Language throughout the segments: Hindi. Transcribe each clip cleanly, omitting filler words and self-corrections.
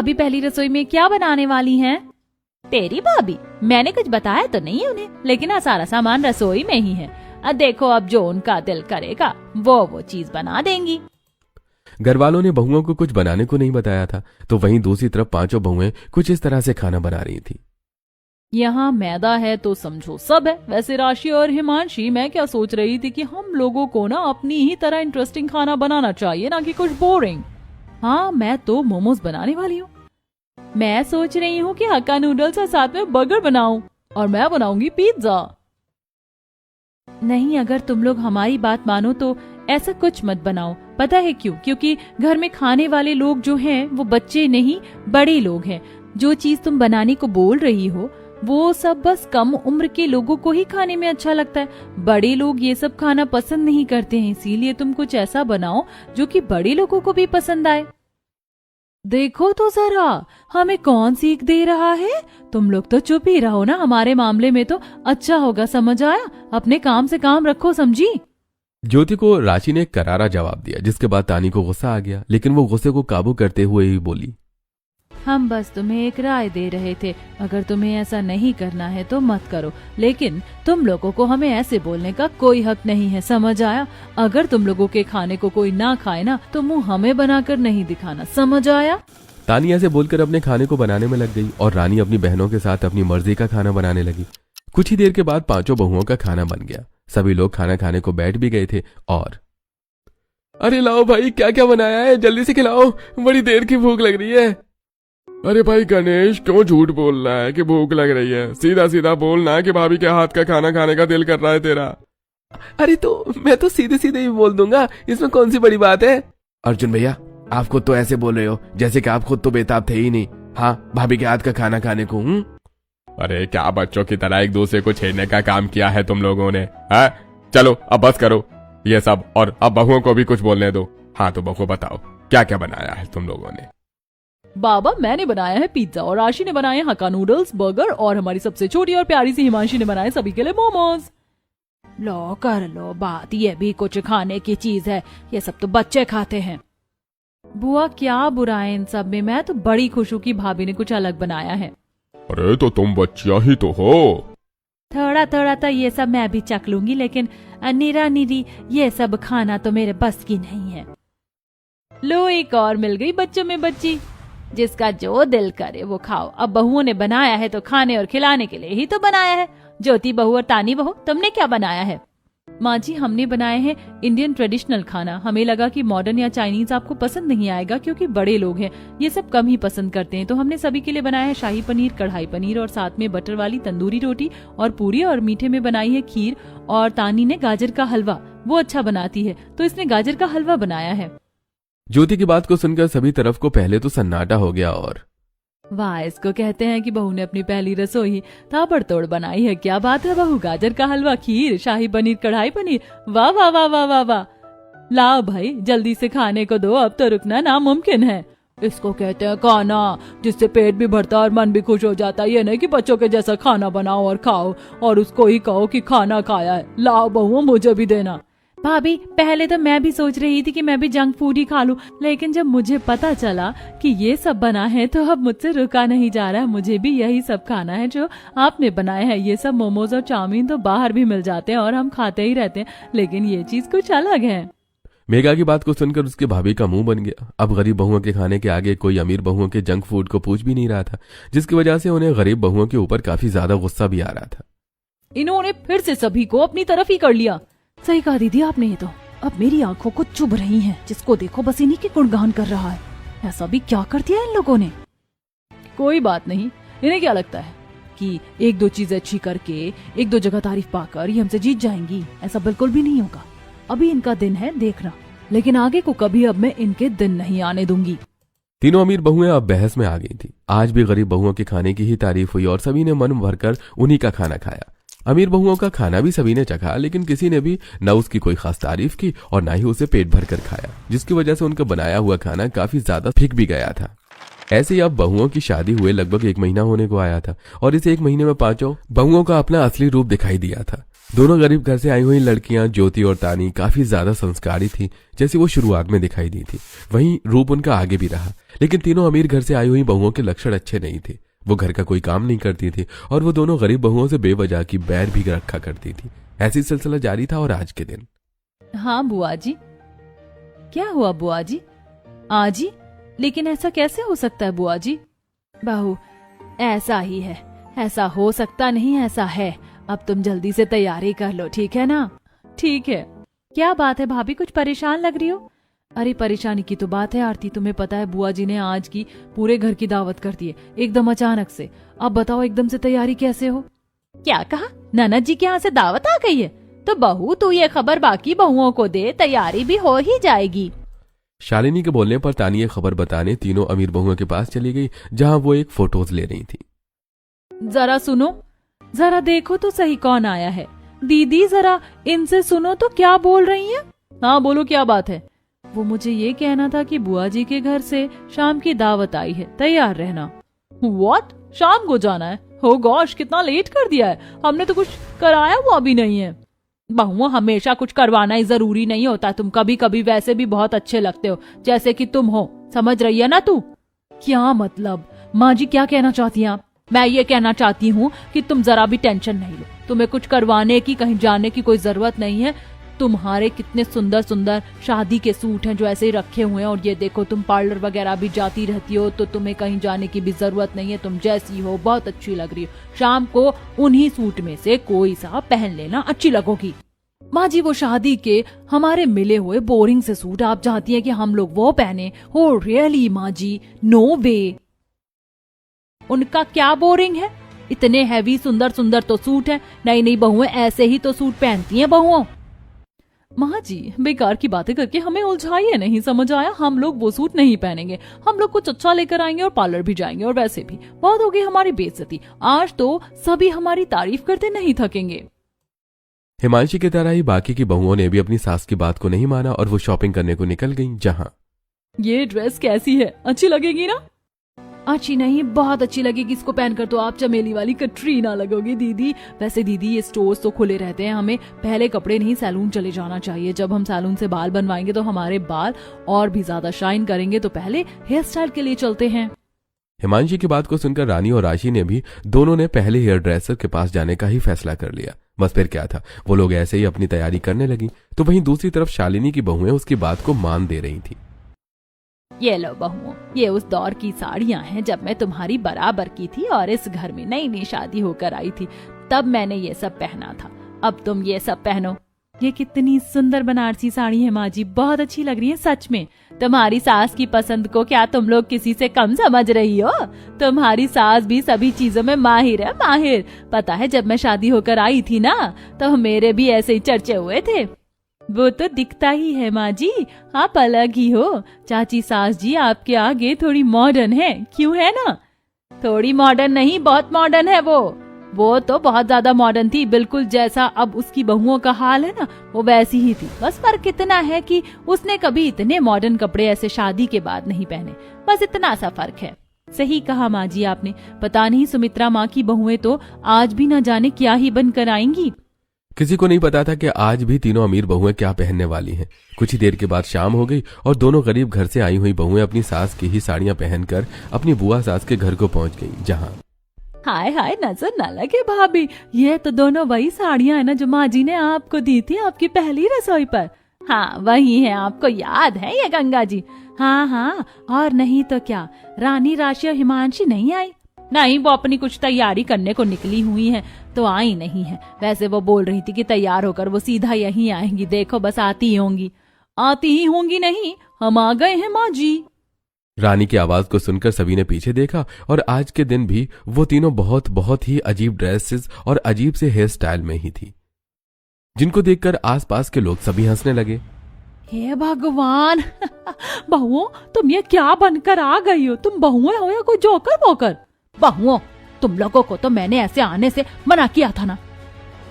अभी पहली रसोई में क्या बनाने वाली हैं? तेरी भाभी, मैंने कुछ बताया तो नहीं उन्हें, लेकिन सारा सामान रसोई में ही है। देखो अब जो उनका दिल करेगा वो चीज बना देंगी। घर वालों ने बहुओं को कुछ बनाने को नहीं बताया था, तो वहीं दूसरी तरफ पांचों बहुएं कुछ इस तरह से खाना बना रही थी। यहाँ मैदा है तो समझो सब है। वैसे राशि और हिमांशी, मैं क्या सोच रही थी कि हम लोगों को ना अपनी ही तरह इंटरेस्टिंग खाना बनाना चाहिए, ना कि कुछ बोरिंग। हाँ, मैं तो मोमोज बनाने वाली हूँ। मैं सोच रही हूँ कि हक्का नूडल्स और साथ में बर्गर बनाऊं, और मैं बनाऊंगी पिज्जा। नहीं, अगर तुम लोग हमारी बात मानो तो ऐसा कुछ मत बनाओ। पता है क्यों? क्योंकि घर में खाने वाले लोग जो हैं वो बच्चे नहीं बड़े लोग हैं। जो चीज तुम बनाने को बोल रही हो वो सब बस कम उम्र के लोगों को ही खाने में अच्छा लगता है। बड़े लोग ये सब खाना पसंद नहीं करते हैं, इसीलिए तुम कुछ ऐसा बनाओ जो कि बड़े लोगों को भी पसंद आए। देखो तो जरा, हमें कौन सीख दे रहा है। तुम लोग तो चुप ही रहो ना, हमारे मामले में तो अच्छा होगा। समझ आया? अपने काम से काम रखो, समझी? ज्योति को राशि ने करारा जवाब दिया, जिसके बाद तानी को गुस्सा आ गया, लेकिन वो गुस्से को काबू करते हुए ही बोली, हम बस तुम्हें एक राय दे रहे थे। अगर तुम्हें ऐसा नहीं करना है तो मत करो, लेकिन तुम लोगों को हमें ऐसे बोलने का कोई हक नहीं है। समझ आया? अगर तुम लोगों के खाने को कोई ना खाए ना तो मुंह हमें बनाकर नहीं दिखाना। समझ आया? तानी ऐसे बोलकर अपने खाने को बनाने में लग गई और रानी अपनी बहनों के साथ अपनी मर्जी का खाना बनाने लगी। कुछ ही देर के बाद पांचों बहुओं का खाना बन गया। सभी लोग खाना खाने को बैठ भी गए थे और अरे लाओ भाई, क्या क्या बनाया है, जल्दी से खिलाओ, बड़ी देर की भूख लग रही है। अरे भाई गणेश, क्यों झूठ बोल रहा है कि भूख लग रही है? सीधा सीधा बोलना कि भाभी के हाथ का खाना खाने का दिल कर रहा है तेरा। अरे तो मैं तो सीधे सीधे ही बोल दूंगा, इसमें कौन सी बड़ी बात है। अर्जुन भैया, आप खुद तो ऐसे बोल रहे हो जैसे कि आप खुद तो बेताब थे ही नहीं। हाँ, भाभी के हाथ का खाना खाने को। अरे क्या बच्चों की तरह एक दूसरे को छेड़ने का काम किया है तुम लोगों ने? हाँ, चलो अब बस करो ये सब, और अब बहुओं को भी कुछ बोलने दो। हाँ तो बहुओं, बताओ क्या क्या बनाया है तुम लोगों ने? बाबा, मैंने बनाया है पिज्जा, और राशि ने बनाए हक्का नूडल्स, बर्गर, और हमारी सबसे छोटी और प्यारी सी हिमांशी ने बनाए सभी के लिए मोमोज। लो कर लो बात, ये भी कुछ खाने की चीज है, ये सब तो बच्चे खाते हैं। बुआ, क्या बुरा है इन सब में? मैं तो बड़ी खुश हूँ कि भाभी ने कुछ अलग बनाया है। अरे तो तुम बच्चियां ही तो हो। थोड़ा थोड़ा तो ये सब मैं भी चख लूंगी, लेकिन निरा निरी ये सब खाना तो मेरे बस की नहीं है। लो, एक और मिल गई बच्चों में बच्ची। जिसका जो दिल करे वो खाओ। अब बहुओं ने बनाया है तो खाने और खिलाने के लिए ही तो बनाया है। ज्योति बहू और तानी बहू, तुमने क्या बनाया है? माँ जी, हमने बनाए हैं इंडियन ट्रेडिशनल खाना। हमें लगा कि मॉडर्न या चाइनीज आपको पसंद नहीं आएगा, क्योंकि बड़े लोग हैं, ये सब कम ही पसंद करते हैं। तो हमने सभी के लिए बनाया है शाही पनीर, कढ़ाई पनीर, और साथ में बटर वाली तंदूरी रोटी और पूरी, और मीठे में बनाई है खीर। और तानी ने गाजर का हलवा, वो अच्छा बनाती है तो इसने गाजर का हलवा बनाया है। ज्योति की बात को सुनकर सभी तरफ को पहले तो सन्नाटा हो गया और वाह, इसको कहते हैं कि बहू ने अपनी पहली रसोई ताबड़तोड़ बनाई है। क्या बात है बहू, गाजर का हलवा, खीर, शाही पनीर, कढ़ाई पनीर, वाह वाह वाह वाह वाह वाह। लाओ भाई, जल्दी से खाने को दो, अब तो रुकना नामुमकिन है। इसको कहते हैं खाना जिससे पेट भी भरता और मन भी खुश हो जाता है। ये नहीं कि बच्चों के जैसा खाना बनाओ और खाओ और उसको ही कहो कि खाना खाया है। लाओ बहू, मुझे भी देना। भाभी, पहले तो मैं भी सोच रही थी कि मैं भी जंक फूड ही खा लूं, लेकिन जब मुझे पता चला कि ये सब बना है तो अब मुझसे रुका नहीं जा रहा। मुझे भी यही सब खाना है जो आपने बनाया है। ये सब मोमोज और चाउमीन तो बाहर भी मिल जाते हैं और हम खाते ही रहते हैं, लेकिन ये चीज कुछ अलग है। मेघा की बात को सुनकर उसके भाभी का मुंह बन गया। अब गरीब बहुओं के खाने के आगे कोई अमीर बहुओं के जंक फूड को पूछ भी नहीं रहा था, जिसकी वजह से उन्हें गरीब बहुओं के ऊपर काफी ज्यादा गुस्सा भी आ रहा था। इन्होंने फिर से सभी को अपनी तरफ ही कर लिया। सही कहा दीदी आपने, ये तो अब मेरी आंखों को चुभ रही हैं। जिसको देखो बस इन्हीं के गुणगान कर रहा है। ऐसा भी क्या कर दिया इन लोगों ने? कोई बात नहीं, इन्हें क्या लगता है कि एक दो चीजें अच्छी करके, एक दो जगह तारीफ पाकर ये हमसे जीत जाएंगी? ऐसा बिल्कुल भी नहीं होगा। अभी इनका दिन है, देखना, लेकिन आगे को कभी अब मैं इनके दिन नहीं आने दूंगी। तीनों अमीर बहुएं अब बहस में आ गई थी। आज भी गरीब बहुओं के खाने की ही तारीफ हुई और सभी ने मन भरकर उन्हीं का खाना खाया। अमीर बहुओं का खाना भी सभी ने चखा, लेकिन किसी ने भी न उसकी कोई खास तारीफ की और ना ही उसे पेट भर कर खाया, जिसकी वजह से उनका बनाया हुआ खाना काफी ज्यादा फीक भी गया था। ऐसे ही अब बहुओं की शादी हुए लगभग 1 महीना होने को आया था और इस 1 महीने में पांचों बहुओं का अपना असली रूप दिखाई दिया था। दोनों गरीब घर से आई हुई लड़कियां ज्योति और तानी काफी ज्यादा संस्कारी थी, जैसी वो शुरुआत में दिखाई दी थी। वहीं रूप उनका आगे भी रहा। लेकिन तीनों अमीर घर से आई हुई बहुओं के लक्षण अच्छे नहीं थे। वो घर का कोई काम नहीं करती थी और वो दोनों गरीब बहुओं से बेवजह की बैर भी रखा करती थी। ऐसी सिलसिला जारी था और आज के दिन। हाँ बुआ जी। क्या हुआ बुआ जी? आज ही? लेकिन ऐसा कैसे हो सकता है बुआ जी? बहू, ऐसा ही है। ऐसा हो सकता नहीं, ऐसा है। अब तुम जल्दी से तैयारी कर लो, ठीक है ना? ठीक है। क्या बात है भाभी, कुछ परेशान लग रही हो? अरे परेशानी की तो बात है आरती, तुम्हें पता है बुआ जी ने आज की पूरे घर की दावत कर दी है, एकदम अचानक से। अब बताओ एकदम से तैयारी कैसे हो? क्या कहा? ननद जी के यहाँ से दावत आ गई है? तो बहू तू ये खबर बाकी बहुओं को दे, तैयारी भी हो ही जाएगी। शालिनी के बोलने पर तानी ये खबर बताने तीनों अमीर बहुओं के पास चली गई, जहां वो एक फोटोज ले रही थी। जरा सुनो, जरा देखो तो सही कौन आया है। दीदी जरा इनसे सुनो तो क्या बोल रही हैं? हाँ बोलो, क्या बात है? वो मुझे ये कहना था कि बुआ जी के घर से शाम की दावत आई है, तैयार रहना। व्हाट? शाम को जाना है? हो गॉश, कितना लेट कर दिया है। हमने तो कुछ कराया हुआ भी नहीं है। बहुओं, हमेशा कुछ करवाना ही जरूरी नहीं होता। तुम कभी कभी वैसे भी बहुत अच्छे लगते हो, जैसे कि तुम हो। समझ रही है ना तू? क्या मतलब? माँ जी क्या कहना चाहती हैं आप? मैं ये कहना चाहती हूँ कि तुम जरा भी टेंशन नहीं लो। तुम्हें कुछ करवाने की, कहीं जाने की कोई जरूरत नहीं है। तुम्हारे कितने सुंदर सुंदर शादी के सूट हैं जो ऐसे ही रखे हुए हैं, और ये देखो तुम पार्लर वगैरह भी जाती रहती हो, तो तुम्हें कहीं जाने की भी जरूरत नहीं है। तुम जैसी हो बहुत अच्छी लग रही हो। शाम को उन्हीं सूट में से कोई सा पहन लेना, अच्छी लगोगी। माँ जी, वो शादी के हमारे मिले हुए बोरिंग से सूट आप चाहती हैं कि हम लोग वो पहने? हो रियली माँ जी? नो वे। उनका क्या बोरिंग है? इतने हैवी सुंदर सुंदर तो सूट है। नई नई बहुएं ऐसे ही तो सूट पहनती हैं बहुओं। माँ जी, बेकार की बातें करके हमें उलझाइए नहीं, समझ आया? हम लोग वो सूट नहीं पहनेंगे। हम लोग कुछ अच्छा लेकर आएंगे और पार्लर भी जाएंगे। और वैसे भी बहुत होगी हमारी बेइज्जती। आज तो सभी हमारी तारीफ करते नहीं थकेंगे। हिमांशी की तरह ही बाकी की बहुओं ने भी अपनी सास की बात को नहीं माना और वो शॉपिंग करने को निकल गईं। जहां ये ड्रेस कैसी है? अच्छी लगेगी ना? अच्छी नहीं, बहुत अच्छी लगेगी। इसको पहनकर तो आप चमेली वाली कटरीना लगोगी दीदी। वैसे दीदी, ये स्टोर्स तो खुले रहते हैं, हमें पहले कपड़े नहीं सैलून चले जाना चाहिए। जब हम सैलून से बाल बनवाएंगे तो हमारे बाल और भी ज्यादा शाइन करेंगे, तो पहले हेयर स्टाइल के लिए चलते हैं। हिमांशी की बात को सुनकर रानी और राशि ने भी दोनों ने पहले हेयर ड्रेसर के पास जाने का ही फैसला कर लिया। बस फिर क्या था, वो लोग ऐसे ही अपनी तैयारी करने लगी। तो वहीं दूसरी तरफ शालिनी की बहुएं उसकी बात को मान दे रही थी। ये लो बहुओं, ये उस दौर की साड़ियां हैं जब मैं तुम्हारी बराबर की थी और इस घर में नई नई शादी होकर आई थी, तब मैंने ये सब पहना था। अब तुम ये सब पहनो। ये कितनी सुंदर बनारसी साड़ी है माँ जी, बहुत अच्छी लग रही है सच में। तुम्हारी सास की पसंद को क्या तुम लोग किसी से कम समझ रही हो? तुम्हारी सास भी सभी चीजों में माहिर है, माहिर। पता है जब मैं शादी होकर आई थी ना, तो मेरे भी ऐसे ही चर्चे हुए थे। वो तो दिखता ही है माँ जी, आप अलग ही हो। चाची सास जी आपके आगे थोड़ी मॉडर्न है, क्यों है ना? थोड़ी मॉडर्न नहीं, बहुत मॉडर्न है वो तो बहुत ज्यादा मॉडर्न थी। बिल्कुल जैसा अब उसकी बहुओं का हाल है ना, वो वैसी ही थी। बस फर्क इतना है कि उसने कभी इतने मॉडर्न कपड़े ऐसे शादी के बाद नहीं पहने। बस इतना सा फर्क है। सही कहा माँ जी आपने। पता नहीं सुमित्रा माँ की बहुएं तो आज भी न जाने क्या ही बनकर आएंगी। किसी को नहीं पता था कि आज भी तीनों अमीर बहुएं क्या पहनने वाली हैं। कुछ ही देर के बाद शाम हो गई और दोनों गरीब घर से आई हुई बहुएं अपनी सास की ही साड़ियां पहनकर अपनी बुआ सास के घर को पहुंच गईं। जहां हाय हाय, नजर न लगे भाभी, ये तो दोनों वही साड़ियां है ना जो माँ जी ने आपको दी थी आपकी पहली रसोई पर। हाँ वही है, आपको याद है ये गंगा जी? हाँ हाँ, और नहीं तो क्या। रानी, राशि और हिमांशी नहीं आई? नहीं, वो अपनी कुछ तैयारी करने को निकली हुई है, तो आई नहीं है। वैसे वो बोल रही थी कि तैयार होकर वो सीधा यहीं आएंगी। देखो बस आती ही होंगी। आती ही होंगी नहीं, हम आ गए हैं माँ जी। रानी की आवाज को सुनकर सभी ने पीछे देखा और आज के दिन भी वो तीनों बहुत बहुत ही अजीब ड्रेसेस और अजीब से हेयर स्टाइल में ही थी, जिनको देखकर आसपास के लोग सभी हंसने लगे। हे भगवान बहुओं, तुम ये क्या बनकर आ गई हो? तुम बहुएं हो या कोई जोकर वोकर? बहुओं, तुम लोगों को तो मैंने ऐसे आने से मना किया था ना,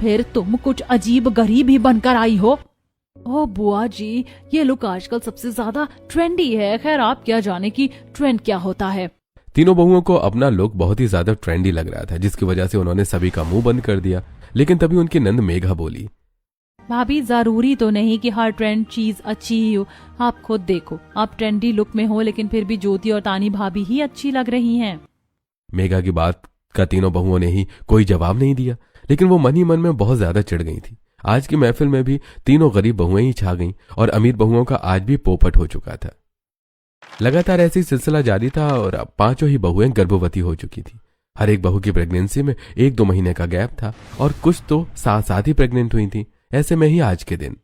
फिर तुम कुछ अजीब गरीब ही बनकर आई हो। ओ बुआ जी, ये लुक आजकल सबसे ज्यादा ट्रेंडी है। खैर आप क्या जाने की ट्रेंड क्या होता है। तीनों बहुओं को अपना लुक बहुत ही ज्यादा ट्रेंडी लग रहा था, जिसकी वजह से उन्होंने सभी का मुंह बंद कर दिया। लेकिन तभी उनकी नंद मेघा बोली, भाभी जरूरी तो नहीं कि हर ट्रेंड चीज अच्छी ही हो। आप खुद देखो, आप ट्रेंडी लुक में हो लेकिन फिर भी ज्योति और तानी भाभी ही अच्छी लग रही हैं। मेघा की बात का तीनों बहुओं ने ही कोई जवाब नहीं दिया, लेकिन वो मन ही मन में बहुत ज्यादा चिढ़ गई थी। आज की महफिल में भी तीनों गरीब बहुएं ही छा गईं और अमीर बहुओं का आज भी पोपट हो चुका था। लगातार ऐसी सिलसिला जारी था और अब पांचों ही बहुएं गर्भवती हो चुकी थी। हर एक बहू की प्रेगनेंसी में 1-2 महीने का गैप था और कुछ तो साथ साथ ही प्रेग्नेंट हुई थी। ऐसे में ही आज के दिन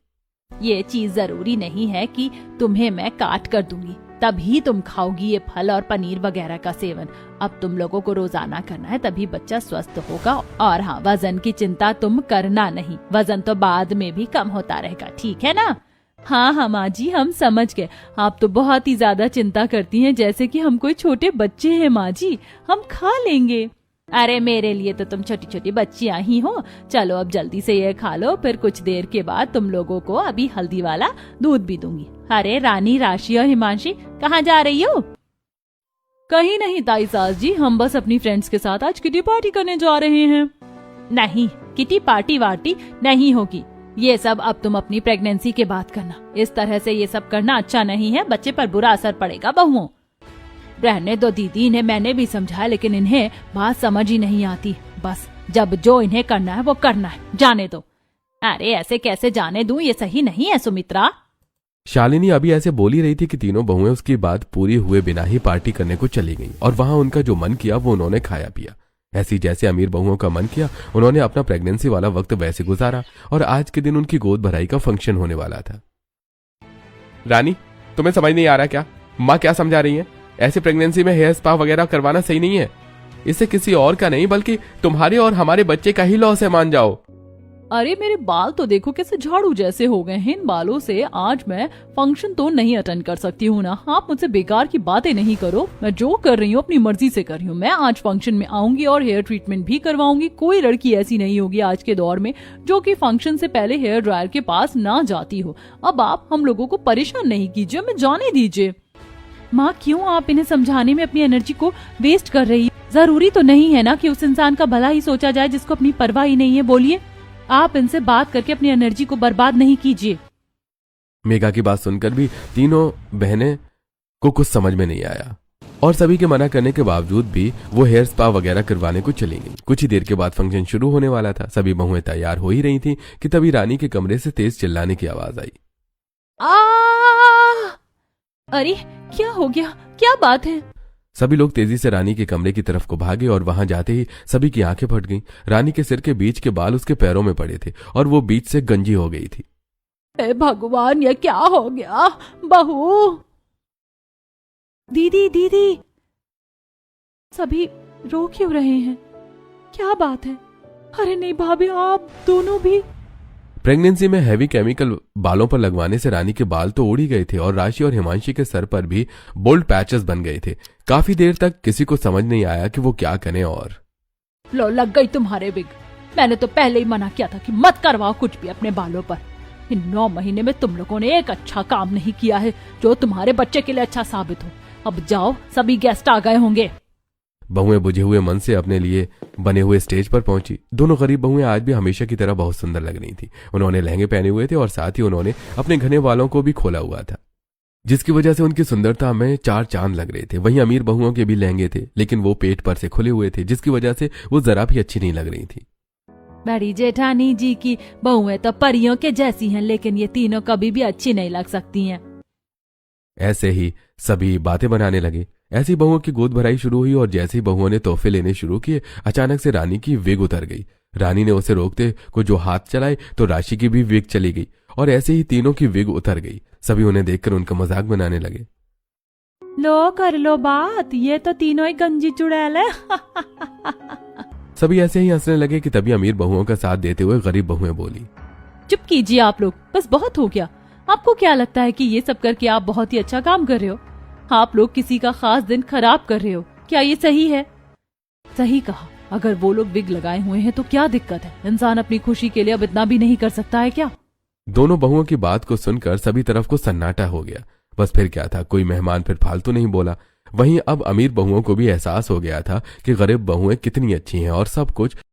ये चीज जरूरी नहीं है कि तुम्हें मैं काट कर दूंगी तभी तुम खाओगी ये फल और पनीर वगैरह का सेवन। अब तुम लोगों को रोजाना करना है, तभी बच्चा स्वस्थ होगा। और हाँ, वजन की चिंता तुम करना नहीं, वजन तो बाद में भी कम होता रहेगा, ठीक है ना? हाँ माँ जी, हम समझ गए। आप तो बहुत ही ज्यादा चिंता करती हैं, जैसे कि हम कोई छोटे बच्चे हैं। माँ जी, हम खा लेंगे। अरे मेरे लिए तो तुम छोटी छोटी बच्चियां ही हो। चलो अब जल्दी से ये खा लो, फिर कुछ देर के बाद तुम लोगों को अभी हल्दी वाला दूध भी दूंगी। अरे रानी, राशि और हिमांशी कहाँ जा रही हो? कहीं नहीं ताई सास जी, हम बस अपनी फ्रेंड्स के साथ आज किटी पार्टी करने जा रहे हैं। नहीं, किटी पार्टी वार्टी नहीं होगी। ये सब अब तुम अपनी प्रेगनेंसी के बाद करना। इस तरह से ये सब करना अच्छा नहीं है, बच्चे पर बुरा असर पड़ेगा। बहुओं, रहने दो दीदी, इन्हें मैंने भी समझाया लेकिन इन्हें बात समझ ही नहीं आती। बस जब जो इन्हें करना है वो करना है, जाने दो। अरे ऐसे कैसे जाने दूं, ये सही नहीं है सुमित्रा। शालिनी अभी ऐसे बोली रही थी कि तीनों बहुएं उसकी बात पूरी हुए बिना ही पार्टी करने को चली गईं और वहां उनका जो मन किया वो उन्होंने खाया पिया। ऐसी जैसे अमीर बहुओं का मन किया, उन्होंने अपना प्रेगनेंसी वाला वक्त वैसे गुजारा और आज के दिन उनकी गोद भराई का फंक्शन होने वाला था। रानी, तुम्हें समझ नहीं आ रहा क्या? माँ क्या समझा रही है? ऐसे प्रेगनेंसी में हेयर स्पा वगैरह करवाना सही नहीं है। इससे किसी और का नहीं बल्कि तुम्हारे और हमारे बच्चे का ही लॉस है, मान जाओ। अरे मेरे बाल तो देखो कैसे झाड़ू जैसे हो गए हैं। इन बालों से आज मैं फंक्शन तो नहीं अटेंड कर सकती हूँ ना। आप मुझसे बेकार की बातें नहीं करो। मैं जो कर रही हूँ अपनी मर्जी से कर रही हूँ। मैं आज फंक्शन में आऊंगी और हेयर ट्रीटमेंट भी करवाऊंगी। कोई लड़की ऐसी नहीं होगी आज के दौर में जो कि फंक्शन से पहले हेयर ड्रायर के पास ना जाती हो। अब आप हम लोगों को परेशान नहीं कीजिए, हमें जाने दीजिए। माँ, क्यों आप इन्हें समझाने में अपनी एनर्जी को वेस्ट कर रही है? जरूरी तो नहीं है ना कि उस इंसान का भला ही सोचा जाए जिसको अपनी परवाह ही नहीं है। बोलिए, आप इनसे बात करके अपनी एनर्जी को बर्बाद नहीं कीजिए। मेघा की बात सुनकर भी तीनों बहनें को कुछ समझ में नहीं आया और सभी के मना करने के बावजूद भी वो हेयर स्पा वगैरह करवाने को चली गई। कुछ ही देर के बाद फंक्शन शुरू होने वाला था। सभी बहुएं तैयार हो ही रही थी कि तभी रानी के कमरे से तेज चिल्लाने की आवाज आई। अरे क्या हो गया, क्या बात है? सभी लोग तेजी से रानी के कमरे की तरफ को भागे और वहां जाते ही सभी की आंखें फट गईं। रानी के सिर के बीच के बाल उसके पैरों में पड़े थे और वो बीच से गंजी हो गई थी। हे भगवान, ये क्या हो गया? बहू, दीदी दीदी, सभी रो क्यों रहे हैं? क्या बात है? अरे नहीं भाभी, आप दोनों भी। प्रेगनेंसी में हैवी केमिकल बालों पर लगवाने से रानी के बाल तो उड़ ही गए थे और राशि और हिमांशी के सर पर भी बोल्ड पैचेस बन गए थे। काफी देर तक किसी को समझ नहीं आया कि वो क्या करें। और लो, लग गई तुम्हारे बिग। मैंने तो पहले ही मना किया था कि मत करवाओ कुछ भी अपने बालों पर। इन 9 महीने में तुम लोगों ने एक अच्छा काम नहीं किया है जो तुम्हारे बच्चे के लिए अच्छा साबित हो। अब जाओ, सभी गेस्ट आ गए होंगे। बहुएं बुझे हुए मन से अपने लिए बने हुए स्टेज पर पहुंची। दोनों गरीब बहुएं आज भी हमेशा की तरह बहुत सुंदर लग रही थी। उन्होंने लहंगे पहने हुए थे और साथ ही उन्होंने अपने घने बालों को भी खोला हुआ था, जिसकी वजह से उनकी सुंदरता में 4 चांद लग रहे थे। वहीं अमीर बहुओं के भी लहंगे थे, लेकिन वो पेट पर से खुले हुए थे, जिसकी वजह से वो जरा भी अच्छी नहीं लग रही थी। बड़ी जेठानी जी की बहुएं तो परियों के जैसी हैं, लेकिन ये तीनों कभी भी अच्छी नहीं लग सकती हैं। ऐसे ही सभी बातें बनाने लगे। ऐसी बहुओं की गोद भराई शुरू हुई और जैसे ही बहुओं ने तोहफे लेने शुरू किए, अचानक से रानी की विग उतर गई। रानी ने उसे रोकते को जो हाथ चलाए तो राशि की भी विग चली गई और ऐसे ही तीनों की विग उतर गई। सभी उन्हें देखकर उनका मजाक बनाने लगे। लो कर लो बात, ये तो तीनों ही गंजी चुड़ैल है। सभी ऐसे ही हंसने लगे कि तभी अमीर बहुओं का साथ देते हुए गरीब बहुएं बोली, चुप कीजिए आप लोग, बस बहुत हो गया। आपको क्या लगता है कि ये सब करके आप बहुत ही अच्छा काम कर रहे हो? आप लोग किसी का खास दिन खराब कर रहे हो, क्या ये सही है? सही कहा, अगर वो लोग विग लगाए हुए हैं तो क्या दिक्कत है? इंसान अपनी खुशी के लिए अब इतना भी नहीं कर सकता है क्या? दोनों बहुओं की बात को सुनकर सभी तरफ को सन्नाटा हो गया। बस फिर क्या था, कोई मेहमान फिर फालतू नहीं बोला। वहीं अब अमीर बहुओं को भी एहसास हो गया था कि गरीब बहुएं कितनी अच्छी हैं और सब कुछ